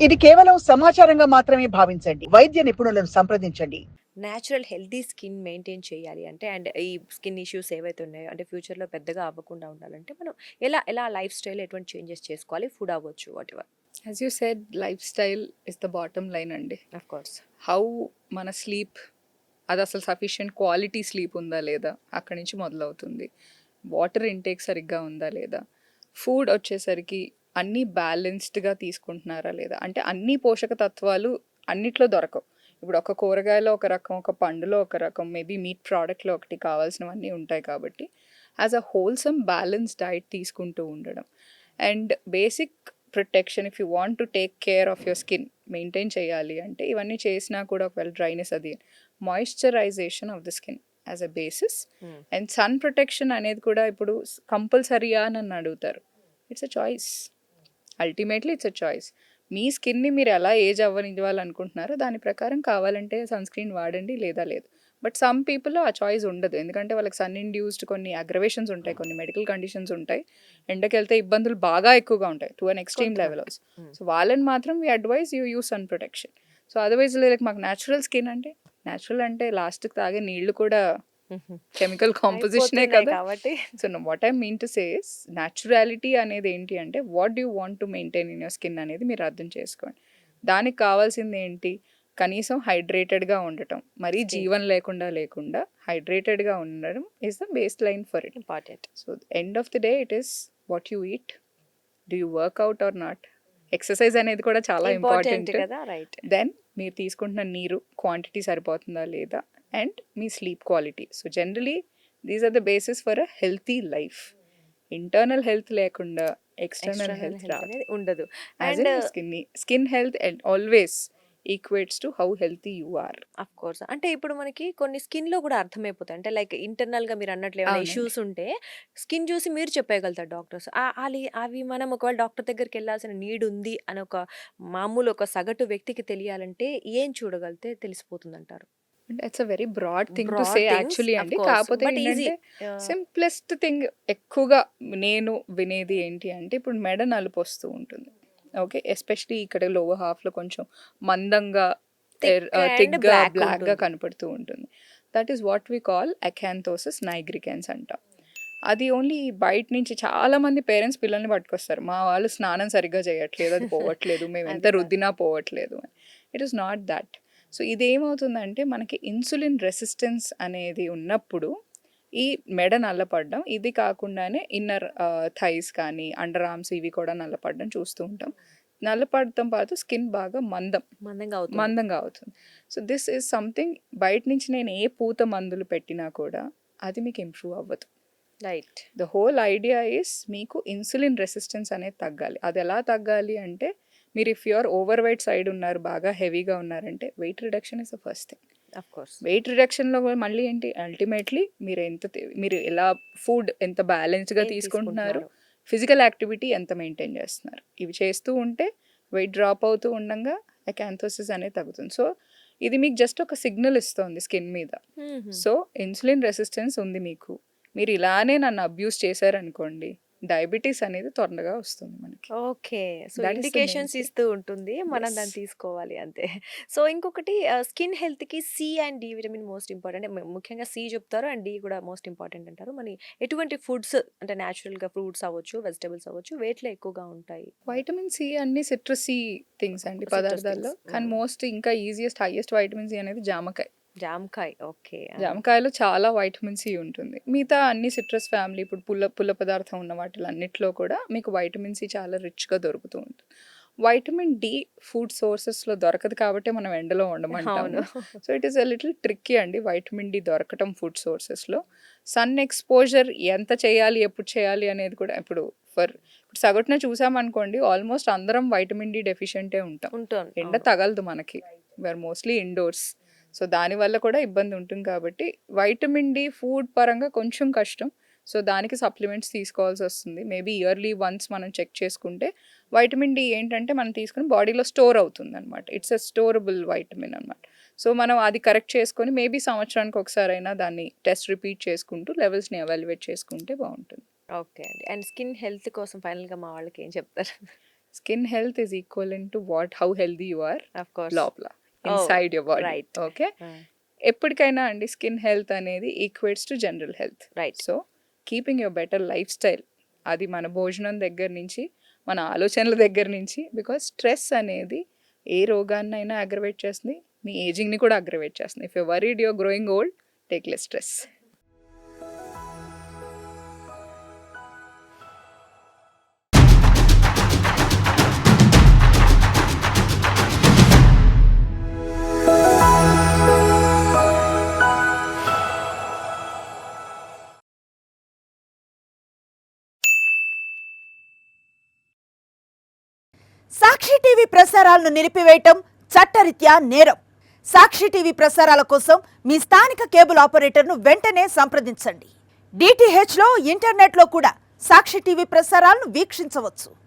ఇది కేవలం సమాచారంగా మాత్రమే భావించండి. వైద్య నిపుణులను సంప్రదించండి. నేచురల్ హెల్తీ స్కిన్ మెయింటైన్ చేయాలి అంటే అండ్ ఈ స్కిన్ ఇష్యూస్ ఏవైతే ఉన్నాయో అంటే ఫ్యూచర్‌లో పెద్దగా అవ్వకుండా ఉండాలంటే మనం ఎలా ఎలా లైఫ్ స్టైల్ ఎటువంటి చేంజెస్ చేసుకోవాలి? ఫుడ్ అవ్వచ్చు whatever. As you said lifestyle is the bottom line అండి. Of course. హౌ మన స్లీప్ అది అసలు సఫిషియెంట్ క్వాలిటీ స్లీప్ ఉందా లేదా అక్కడి నుంచి మొదలవుతుంది. వాటర్ ఇంటేక్ సరిగ్గా ఉందా లేదా, ఫుడ్ వచ్చేసరికి అన్నీ బ్యాలెన్స్డ్గా తీసుకుంటున్నారా లేదా, అంటే అన్ని పోషక తత్వాలు అన్నిట్లో దొరకవు. ఇప్పుడు ఒక కూరగాయలో ఒక రకం, ఒక పండులో ఒక రకం, మేబీ మీట్ ప్రోడక్ట్లో ఒకటి కావాల్సినవన్నీ ఉంటాయి. కాబట్టి as a wholesome balance diet తీసుకుంటూ ఉండడం and basic protection if you want to take care of your skin maintain చేయాలి అంటే ఇవన్నీ చేసినా కూడా ఒకవేళ డ్రైనెస్ అది moisturization of the skin as a basis and sun protection అనేది కూడా ఇప్పుడు కంపల్సరీయా అని నన్ను అడుగుతారు. It's a choice, ultimately it's a choice. మీ స్కిన్ని మీరు ఎలా ఏజ్ అవ్వనివ్వాలనుకుంటున్నారో దాని ప్రకారం కావాలంటే సన్ స్క్రీన్ వాడండి, లేదా లేదు. బట్ సమ్ పీపుల్లో ఆ చాయిస్ ఉండదు, ఎందుకంటే వాళ్ళకి సన్ ఇండ్యూస్డ్ కొన్ని అగ్రవేషన్స్ ఉంటాయి, కొన్ని మెడికల్ కండిషన్స్ ఉంటాయి, ఎండకెళ్తే ఇబ్బందులు బాగా ఎక్కువగా ఉంటాయి to an extreme level also. So వాళ్ళని మాత్రం we advise you use sun protection. So otherwise like మాకు న్యాచురల్ స్కిన్ అంటే న్యాచురల్ అంటే లాస్ట్కి తాగే నీళ్లు కూడా కెమికల్ కాంపోజిషనే కదా. కాబట్టి so what I mean to say is naturality అనేది ఏంటి అంటే what do want to maintain in your skin అనేది మీరు అర్థం చేసుకోండి. దానికి కావాల్సింది ఏంటి, కనీసం హైడ్రేటెడ్గా ఉండటం, మరీ జీవం లేకుండా హైడ్రేటెడ్గా ఉండడం is the base line for it. Important. So end of the day it is what you eat, do you work out or not, exercise అనేది కూడా చాలా ఇంపార్టెంట్ కదా. రైట్. దెన్ మీరు తీసుకుంటున్న నీరు క్వాంటిటీ సరిపోతుందా లేదా అండ్ మీ sleep quality. So generally these are the basis for a healthy life. Internal health లేకుండా ఎక్స్టర్నల్ హెల్త్ రాదు. అనేది ఉండదు. As and in skin health and always equates to how healthy you are. Of course. అంటే ఇప్పుడు మనకి కొన్ని స్కిన్‌లో కూడా అర్థమైపోతాయి. అంటే లైక్ ఇంటర్నల్‌గా మీరు అన్నట్లు ఏమైనా అవునండి. ఇష్యూస్ ఉంటే స్కిన్ చూసి మీరు చెప్పేయగలుగుతారు డాక్టర్స్. అవి మనం ఒకవేళ డాక్టర్ దగ్గరికెళ్ళాల్సిన నీడ్ ఉంది అని ఒక మామూలు ఒక సగటు వ్యక్తికి తెలియాలంటే ఏం చూడగలిగితే తెలిసిపోతుందంటారు? అంటే it's a very broad thing to say broad things actually of అండి. కోర్స్. కాకపోతే బట్ ఈజీ. ఏంటంటే సింప్లెస్ట్ థింగ్ ఎక్కువగా నేను వినేది ఏంటి అంటే ఇప్పుడు మెడ నలుపు వస్తూ ఉంటుంది. ఓకే, ఎస్పెషలీ ఇక్కడ లోవర్ హాఫ్లో కొంచెం మందంగా అండ్ థిక్గా బ్లాక్ బ్లాక్గా ఉంటుంది. కనపడుతూ ఉంటుంది. That is what we call acanthosis nigricans అంటాం. అది ఓన్లీ బయట నుంచి చాలా మంది పేరెంట్స్ పిల్లల్ని పట్టుకొస్తారు, మా వాళ్ళు స్నానం సరిగ్గా చేయట్లేదు, అది పోవట్లేదు, మేము ఎంత అది కాదు. రుద్దినా పోవట్లేదు అని. It is not that. So ఇదేమవుతుందంటే మనకి ఇన్సులిన్ రెసిస్టెన్స్ అనేది ఉన్నప్పుడు ఈ మెడ నల్లపడడం, ఇది కాకుండానే ఇన్నర్ థైస్ కానీ అండర్ ఆర్మ్స్ ఇవి కూడా నల్లపడడం చూస్తూ ఉంటాం. నల్లపడటం పాటు స్కిన్ బాగా మందంగా అవుతుంది. మందంగా అవుతుంది. సో దిస్ ఈజ్ సంథింగ్ బయట నుంచి నేను ఏ పూత మందులు పెట్టినా కూడా అది మీకు ఇంప్రూవ్ అవ్వదు. Right. The whole idea is మీకు ఇన్సులిన్ రెసిస్టెన్స్ అనేది తగ్గాలి. అది ఎలా తగ్గాలి అంటే మీరు if you're overweight side ఉన్నారు, బాగా హెవీగా ఉన్నారంటే weight reduction is the first thing. Of course. Weight రిడక్షన్లో మళ్ళీ ఏంటి, అల్టిమేట్లీ మీరు ఎలా ఫుడ్ ఎంత బ్యాలెన్స్డ్గా ఏం తీసుకుంటున్నారు, తీసుకుంటున్నారు? ఫిజికల్ యాక్టివిటీ ఎంత మెయింటైన్ చేస్తున్నారు, ఇవి చేస్తూ ఉంటే వెయిట్ డ్రాప్ అవుతూ ఉండగా అకాంథోసిస్ అనేది తగ్గుతుంది. సో ఇది మీకు జస్ట్ ఒక సిగ్నల్ ఇస్తుంది స్కిన్ మీద. సో ఇన్సులిన్ రెసిస్టెన్స్ ఉంది మీకు, మీరు ఇలానే నన్ను అబ్యూస్ చేశారనుకోండి, డయాబెటీస్ అనేది త్వరగా వస్తుంది మనకి. Okay. So That is the main indications thing. ఇస్తూ ఉంటుంది. మనం Yes. దాన్ని తీసుకోవాలి అంతే. సో ఇంకొకటి స్కిన్ హెల్త్‌కి C and D vitamin most important. ముఖ్యంగా సి చెప్తారు అండ్ డి కూడా మోస్ట్ ఇంపార్టెంట్ అంటారు. మరి ఎటువంటి ఫుడ్స్ అంటే నేచురల్‌గా ఫ్రూట్స్ అవ్వచ్చు, వెజిటబుల్స్ అవ్వచ్చు వేటిలో ఎక్కువగా ఉంటాయి? వైటమిన్ సి అన్ని సిట్రసీ థింగ్స్ అండి Citrus పదార్థాల్లో. things. కానీ మోస్ట్ ఇంకా ఈజియెస్ట్ హైయెస్ట్ వైటమిన్ సి అనేది జామకాయ. జామకాయ. ఓకే. జామకాయలో చాలా వైటమిన్ సి ఉంటుంది. మిగతా అన్ని సిట్రస్ ఫ్యామిలీ ఇప్పుడు పుల్ల పదార్థం ఉన్న వాటిలో అన్నిట్లో కూడా మీకు వైటమిన్ సి చాలా రిచ్గా దొరుకుతూ ఉంటుంది. వైటమిన్ డి ఫుడ్ సోర్సెస్లో దొరకదు కాబట్టి మనం ఎండలో ఉండమంటాము. అవును. So it is a little tricky అండి వైటమిన్ డి దొరకటం ఫుడ్ సోర్సెస్లో. సన్ ఎక్స్పోజర్ ఎంత చేయాలి, ఎప్పుడు చేయాలి అనేది కూడా ఇప్పుడు ఇప్పుడు సగటున చూసామనుకోండి ఆల్మోస్ట్ అందరం వైటమిన్ డి డెఫిషియెంటే ఉంటాం. ఉంటుంది. ఎండ అవును. తగలదు మనకి, వీఆర్ మోస్ట్లీ ఇండోర్స్. సో దానివల్ల కూడా ఇబ్బంది ఉంటుంది కాబట్టి వైటమిన్ డి ఫుడ్ పరంగా కొంచెం కష్టం. సో దానికి సప్లిమెంట్స్ తీసుకోవాల్సి వస్తుంది. మేబీ ఇయర్లీ వన్స్ మనం చెక్ చేసుకుంటే వైటమిన్ డి ఏంటంటే మనం తీసుకుని బాడీలో స్టోర్ అవుతుంది అనమాట. ఇట్స్ ఎ స్టోరబుల్ వైటమిన్ అనమాట. సో మనం అది కరెక్ట్ చేసుకొని మేబీ సంవత్సరానికి ఒకసారైనా దాన్ని టెస్ట్ రిపీట్ చేసుకుంటూ లెవెల్స్ని ఎవాల్యుయేట్ చేసుకుంటే బాగుంటుంది. ఓకే అండి. అండ్ స్కిన్ హెల్త్ కోసం ఫైనల్‌గా మా వాళ్ళకి ఏం చెప్తారు? Skin health is equivalent to how healthy you are of course. లోపల inside your body. right. Okay, ఎప్పటికైనా అండి స్కిన్ హెల్త్ అనేది equates to general health. Right. So keeping your better lifestyle, అది మన భోజనం దగ్గర నుంచి మన ఆలోచనల దగ్గర నుంచి, బికాస్ స్ట్రెస్ అనేది ఏ రోగాన్నైనా అగ్రవేట్ చేస్తుంది, మీ ఏజింగ్ని కూడా అగ్రవేట్ చేస్తుంది. If you worried your growing old, take less stress. Sakshi TV ప్రసారాలను నిలిపివేయటం చట్టరీత్యా నేరం. సాక్షి టీవీ ప్రసారాల కోసం మీ స్థానిక కేబుల్ ఆపరేటర్ను వెంటనే సంప్రదించండి. DTHలో ఇంటర్నెట్లో కూడా సాక్షి టీవీ ప్రసారాలను వీక్షించవచ్చు.